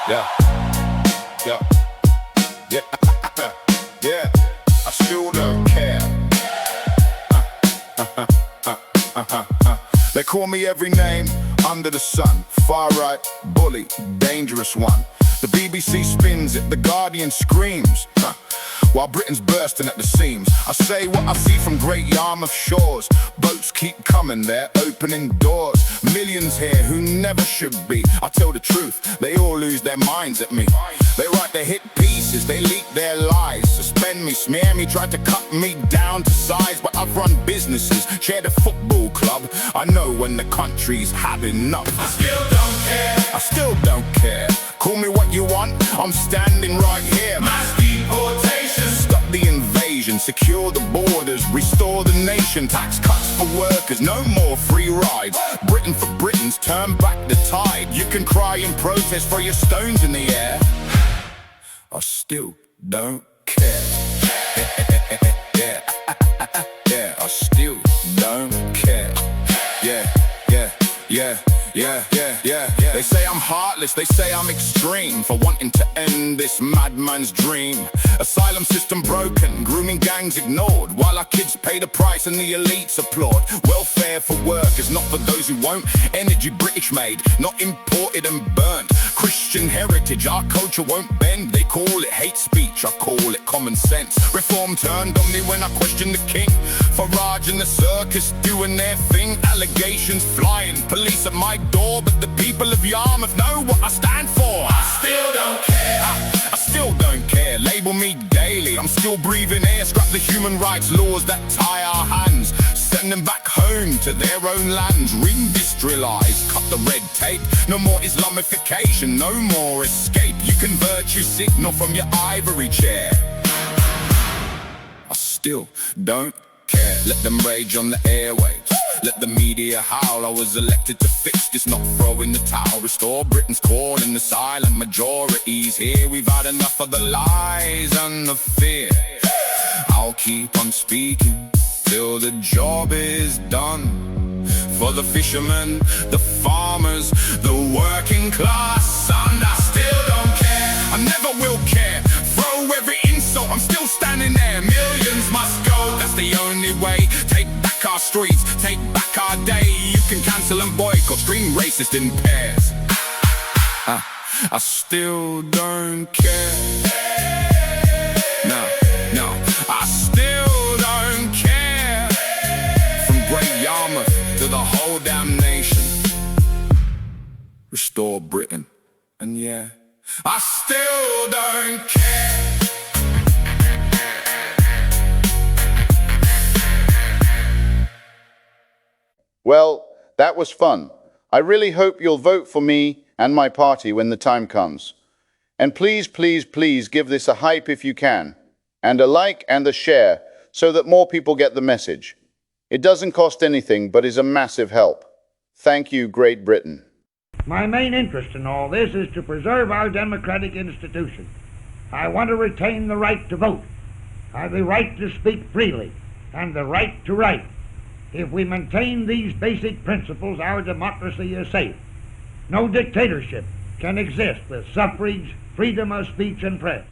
Yeah, yeah, yeah, yeah, I still don't care. They call me every name under the sun. Far right, bully, dangerous one. The BBC spins it, the Guardian screams, while Britain's bursting at the seams. I say what I see from Great Yarmouth shores. Boats keep coming, they're opening doors. Millions here who never should be. I tell the truth, they all lose their minds at me. They write their hit pieces, they leak their lies. Suspend me, smear me, try to cut me down to size. But I've run businesses, shared a football club. I know when the country's had enough. I still don't care. I still don't care. Call me what you want, I'm standing right here. Mass deportation. Stop the invasion, secure the borders, restore the nation. Tax cuts for workers, no more free rides. Britain for Britons, turn back the tide. You can cry in protest, throw your stones in the air. I still don't care. Yeah, I still don't care. Yeah, yeah, yeah. Yeah, yeah, yeah, yeah. They say I'm heartless, they say I'm extreme for wanting to end this madman's dream. Asylum system broken, grooming gangs ignored, while our kids pay the price and the elites applaud. Welfare for workers, not for those who won't. Energy British made, not imported and burnt. Christian heritage, our culture won't bend. They call it hate speech, I call it common sense. Reform turned on me when I questioned the king. Farage and the circus doing their thing. Allegations flying, police at my door, but the people of Yarmouth know what I stand for. I still don't care. I still don't care. Label me daily, I'm still breathing air. Scrap the human rights laws that tie our hands. Send them back home to their own lands. Reindustrialize, cut the red tape. No more Islamification, no more escape. You can virtue signal from your ivory chair. I still don't care. Let them rage on the airwaves, let the media howl. I was elected to fix this, not throw in the towel. Restore Britain's core in the silent majorities. Here we've had enough of the lies and the fear. I'll keep on speaking till the job is done. For the fishermen, the farmers, the working class. And I still don't care, I never will care. Throw every insult, I'm still standing there. Millions must go, that's the only way. Take back our streets, take back our day. You can cancel and boycott, scream racist in pairs. I still don't care. No, no, I still don't care. From Great Yarmouth to the whole damn nation. Restore Britain, and yeah, I still don't care. Well, that was fun. I really hope you'll vote for me and my party when the time comes. And please, please, please give this a hype if you can, and a like and a share so that more people get the message. It doesn't cost anything, but is a massive help. Thank you, Great Britain. My main interest in all this is to preserve our democratic institutions. I want to retain the right to vote, the right to speak freely, and the right to write. If we maintain these basic principles, our democracy is safe. No dictatorship can exist with suffrage, freedom of speech and press.